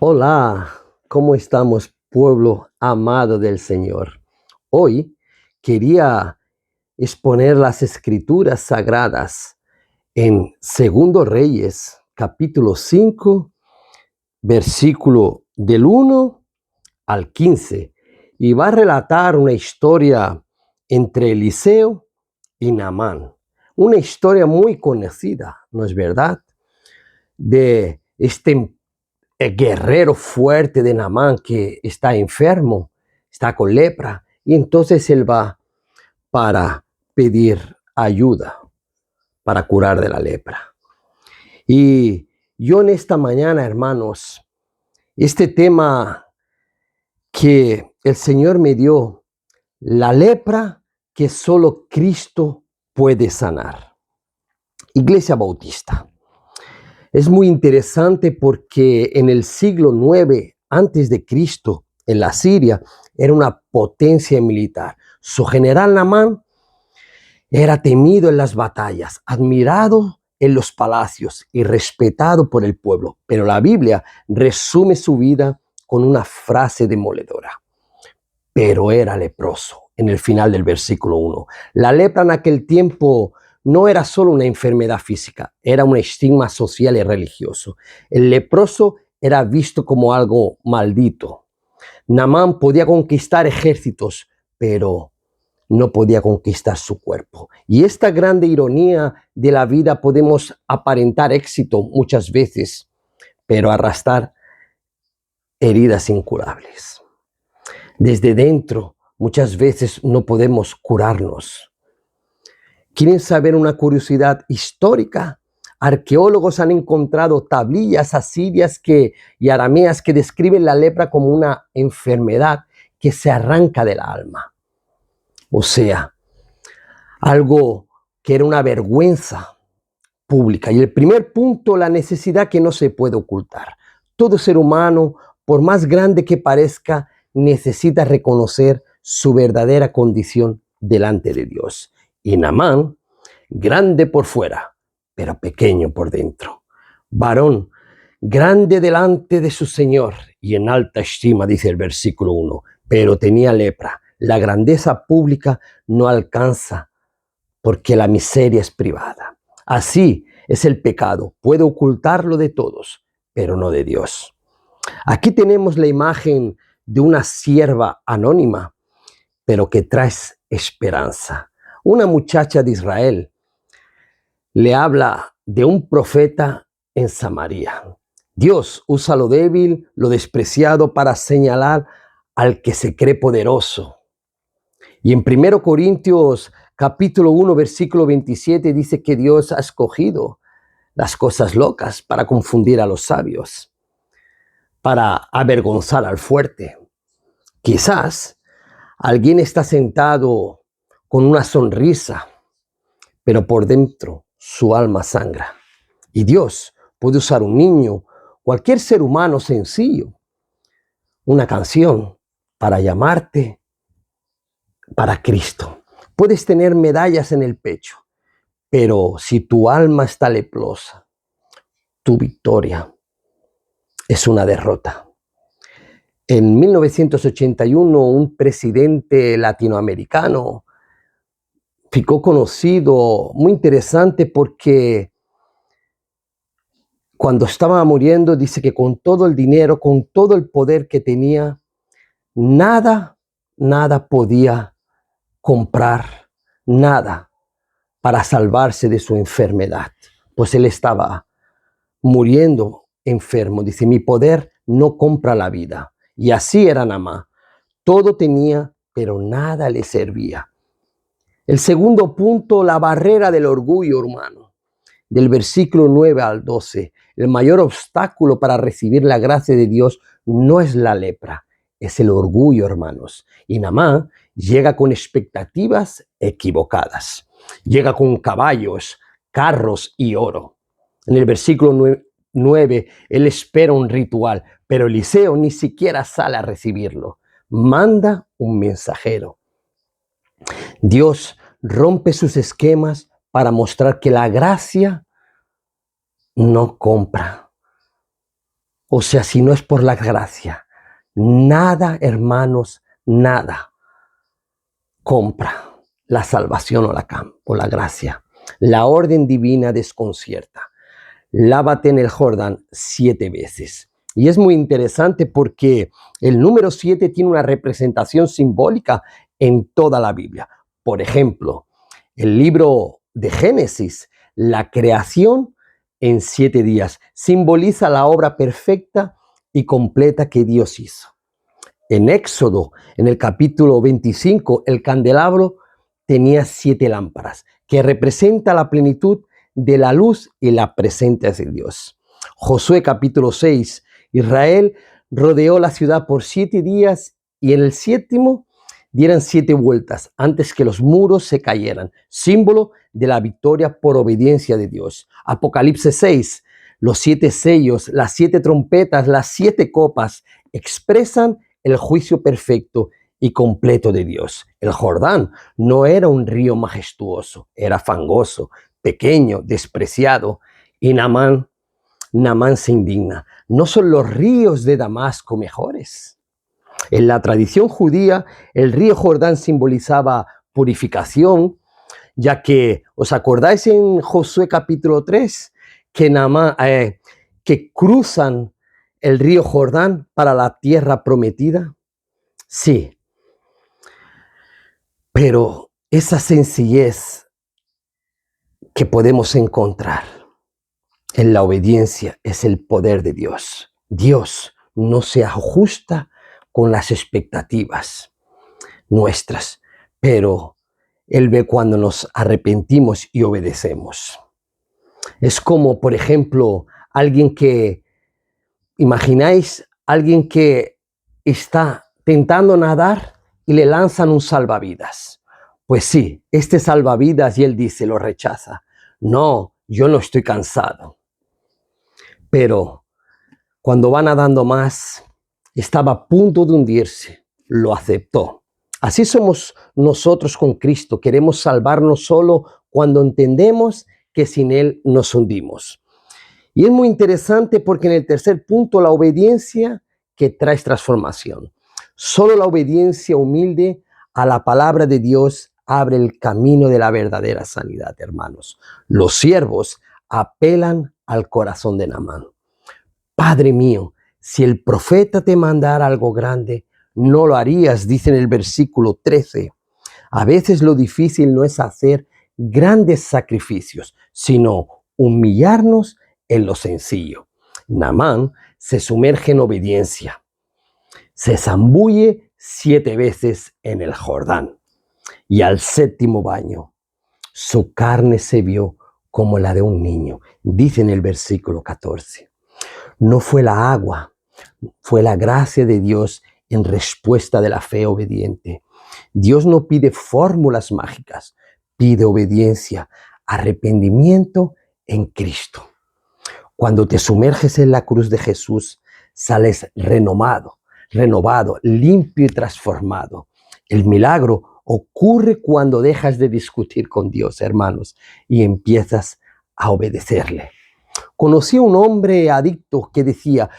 Hola, ¿cómo estamos, pueblo amado del Señor? Hoy quería exponer las escrituras sagradas en Segundo Reyes, capítulo 5, versículo del 1 al 15, y va a relatar una historia entre Eliseo y Naamán, una historia muy conocida, ¿no es verdad? De este guerrero fuerte de Naamán que está enfermo, está con lepra, y entonces él va para pedir ayuda para curar de la lepra. Y yo en esta mañana, hermanos, este tema que el Señor me dio, la lepra que solo Cristo puede sanar. Iglesia Bautista. Es muy interesante porque en el siglo 9 antes de Cristo, en la Siria, era una potencia militar. Su general Naamán era temido en las batallas, admirado en los palacios y respetado por el pueblo. Pero la Biblia resume su vida con una frase demoledora. Pero era leproso, en el final del versículo 1. La lepra en aquel tiempo no era solo una enfermedad física, era un estigma social y religioso. El leproso era visto como algo maldito. Naamán podía conquistar ejércitos, pero no podía conquistar su cuerpo. Y esta grande ironía de la vida, podemos aparentar éxito muchas veces, pero arrastrar heridas incurables. Desde dentro, muchas veces no podemos curarnos. ¿Quieren saber una curiosidad histórica? Arqueólogos han encontrado tablillas asirias y arameas que describen la lepra como una enfermedad que se arranca del alma. O sea, algo que era una vergüenza pública. Y el primer punto, la necesidad que no se puede ocultar. Todo ser humano, por más grande que parezca, necesita reconocer su verdadera condición delante de Dios. Y Naamán, grande por fuera, pero pequeño por dentro. Varón, grande delante de su Señor y en alta estima, dice el versículo 1, pero tenía lepra. La grandeza pública no alcanza porque la miseria es privada. Así es el pecado, puede ocultarlo de todos, pero no de Dios. Aquí tenemos la imagen de una sierva anónima, pero que trae esperanza. Una muchacha de Israel le habla de un profeta en Samaria. Dios usa lo débil, lo despreciado para señalar al que se cree poderoso. Y en 1 Corintios capítulo 1, versículo 27 dice que Dios ha escogido las cosas locas para confundir a los sabios, para avergonzar al fuerte. Quizás alguien está sentado con una sonrisa, pero por dentro su alma sangra. Y Dios puede usar un niño, cualquier ser humano sencillo, una canción para llamarte para Cristo. Puedes tener medallas en el pecho, pero si tu alma está leprosa, tu victoria es una derrota. En 1981, un presidente latinoamericano ficou conocido, muy interesante, porque cuando estaba muriendo dice que con todo el dinero, con todo el poder que tenía, nada podía comprar, nada para salvarse de su enfermedad, pues él estaba muriendo enfermo. Dice, mi poder no compra la vida. Y así era Naamán. Todo tenía, pero nada le servía. El segundo punto, la barrera del orgullo, hermano. Del versículo 9 al 12. El mayor obstáculo para recibir la gracia de Dios no es la lepra, es el orgullo, hermanos. Y Naamán llega con expectativas equivocadas. Llega con caballos, carros y oro. En el versículo 9, él espera un ritual, pero Eliseo ni siquiera sale a recibirlo. Manda un mensajero. Dios rompe sus esquemas para mostrar que la gracia no compra O sea, si no es por la gracia, nada, hermanos, nada compra la salvación o la gracia. La orden divina desconcierta. Lávate en el Jordán 7 veces. Y es muy interesante porque el número 7 tiene una representación simbólica en toda la Biblia. Por ejemplo, el libro de Génesis, la creación en 7 días, simboliza la obra perfecta y completa que Dios hizo. En Éxodo, en el capítulo 25, el candelabro tenía 7 lámparas, que representa la plenitud de la luz y la presencia de Dios. Josué capítulo 6, Israel rodeó la ciudad por 7 días y en el 7º dieran 7 vueltas antes que los muros se cayeran, símbolo de la victoria por obediencia de Dios. Apocalipsis 6, los 7 sellos, las 7 trompetas, las 7 copas expresan el juicio perfecto y completo de Dios. El Jordán no era un río majestuoso, era fangoso, pequeño, despreciado. Y Naamán se indigna. ¿No son los ríos de Damasco mejores? En la tradición judía, el río Jordán simbolizaba purificación, ya que, ¿os acordáis en Josué capítulo 3? Que cruzan el río Jordán para la tierra prometida. Sí, pero esa sencillez que podemos encontrar en la obediencia es el poder de Dios. Dios no se ajusta con las expectativas nuestras, pero Él ve cuando nos arrepentimos y obedecemos. Es como, por ejemplo, imagináis alguien que está intentando nadar y le lanzan un salvavidas. Pues sí, este salvavidas, y él dice, lo rechaza. No, yo no estoy cansado. Pero cuando va nadando más, estaba a punto de hundirse, lo aceptó. Así somos nosotros con Cristo. Queremos salvarnos solo cuando entendemos que sin Él nos hundimos. Y es muy interesante porque en el tercer punto, la obediencia que trae transformación. Solo la obediencia humilde a la palabra de Dios abre el camino de la verdadera sanidad, hermanos. Los siervos apelan al corazón de Naamán. Padre mío, si el profeta te mandara algo grande, no lo harías, dice en el versículo 13. A veces lo difícil no es hacer grandes sacrificios, sino humillarnos en lo sencillo. Naamán se sumerge en obediencia. Se zambulle 7 veces en el Jordán. Y al 7º baño, su carne se vio como la de un niño. Dice en el versículo 14. No fue la agua, fue la gracia de Dios en respuesta de la fe obediente. Dios no pide fórmulas mágicas, pide obediencia, arrepentimiento en Cristo. Cuando te sumerges en la cruz de Jesús, sales renovado, limpio y transformado. El milagro ocurre cuando dejas de discutir con Dios, hermanos, y empiezas a obedecerle. Conocí a un hombre adicto que decía,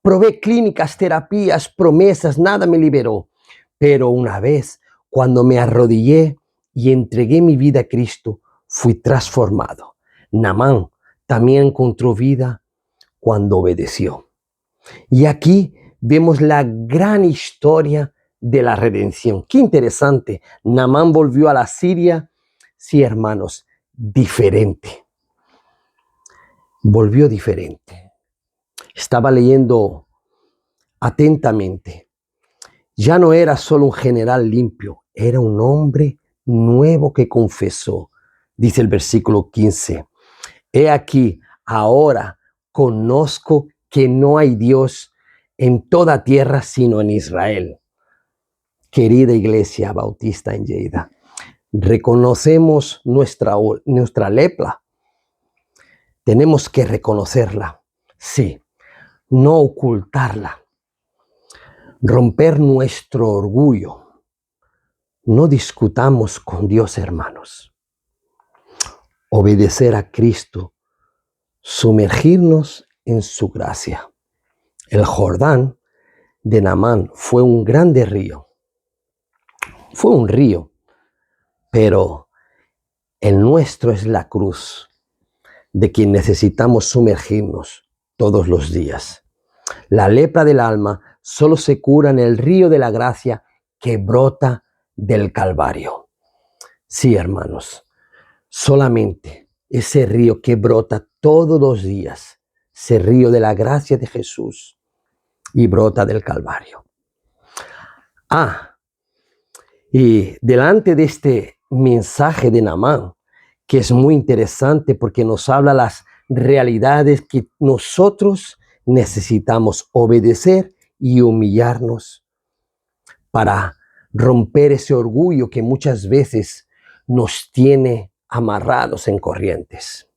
probé clínicas, terapias, promesas, nada me liberó. Pero una vez, cuando me arrodillé y entregué mi vida a Cristo, fui transformado. Naamán también encontró vida cuando obedeció. Y aquí vemos la gran historia de la redención. Qué interesante. Naamán volvió a la Siria, sí, hermanos, diferente. Volvió diferente. Estaba leyendo atentamente. Ya no era solo un general limpio, era un hombre nuevo que confesó. Dice el versículo 15. He aquí, ahora conozco que no hay Dios en toda tierra sino en Israel. Querida Iglesia Bautista en Lleida, reconocemos nuestra lepra. Tenemos que reconocerla, sí, no ocultarla. Romper nuestro orgullo. No discutamos con Dios, hermanos. Obedecer a Cristo, sumergirnos en su gracia. El Jordán de Naamán fue un grande río. Fue un río, pero el nuestro es la cruz de quien necesitamos sumergirnos todos los días. La lepra del alma solo se cura en el río de la gracia que brota del Calvario. Sí, hermanos, solamente ese río que brota todos los días, ese río de la gracia de Jesús y brota del Calvario. Y delante de este mensaje de Naamán, que es muy interesante porque nos habla las realidades que nosotros necesitamos obedecer y humillarnos para romper ese orgullo que muchas veces nos tiene amarrados en corrientes.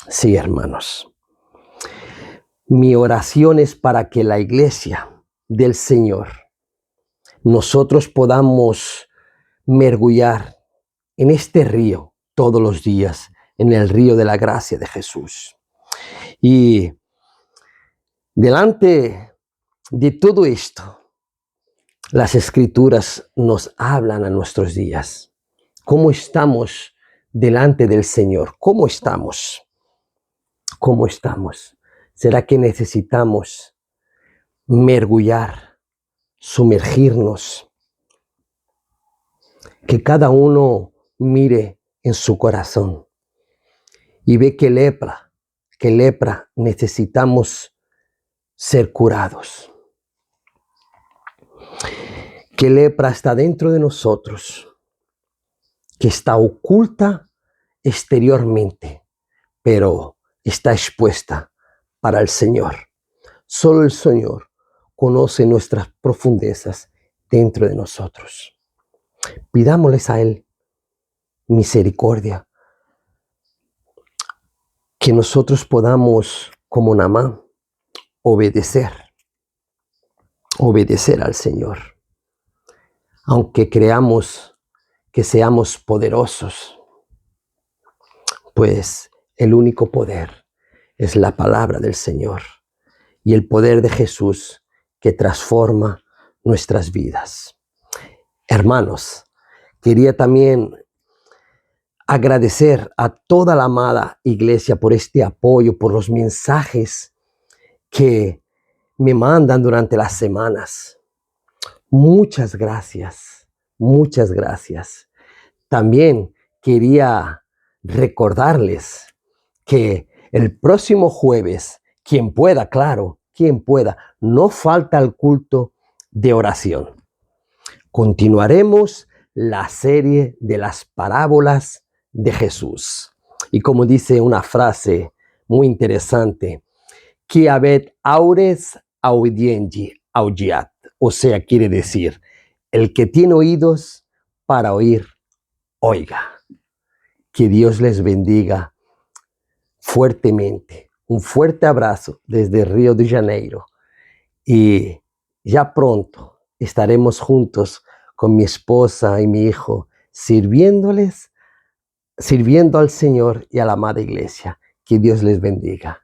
Sí, hermanos. Mi oración es para que la iglesia del Señor, nosotros podamos mergullar en este río todos los días, en el río de la gracia de Jesús. Y delante de todo esto, las Escrituras nos hablan a nuestros días. ¿Cómo estamos delante del Señor? ¿Cómo estamos? ¿Cómo estamos? ¿Será que necesitamos mergullar, sumergirnos? Que cada uno mire en su corazón y ve que lepra necesitamos ser curados. Que lepra está dentro de nosotros, que está oculta exteriormente, pero está expuesta para el Señor. Solo el Señor conoce nuestras profundezas dentro de nosotros. Pidámosles a Él misericordia, que nosotros podamos, como Naamán, obedecer al Señor. Aunque creamos que seamos poderosos, pues el único poder es la palabra del Señor y el poder de Jesús que transforma nuestras vidas. Hermanos, quería también agradecer a toda la amada iglesia por este apoyo, por los mensajes que me mandan durante las semanas. Muchas gracias, muchas gracias. También quería recordarles que el próximo jueves, quien pueda, claro, quien pueda, no falta el culto de oración. Continuaremos la serie de las parábolas de Jesús. Y como dice una frase muy interesante, qui habet aures audiengi audiat. O sea, quiere decir, el que tiene oídos para oír, oiga. Que Dios les bendiga fuertemente. Un fuerte abrazo desde Río de Janeiro. Y ya pronto estaremos juntos con mi esposa y mi hijo, sirviendo al Señor y a la amada iglesia. Que Dios les bendiga.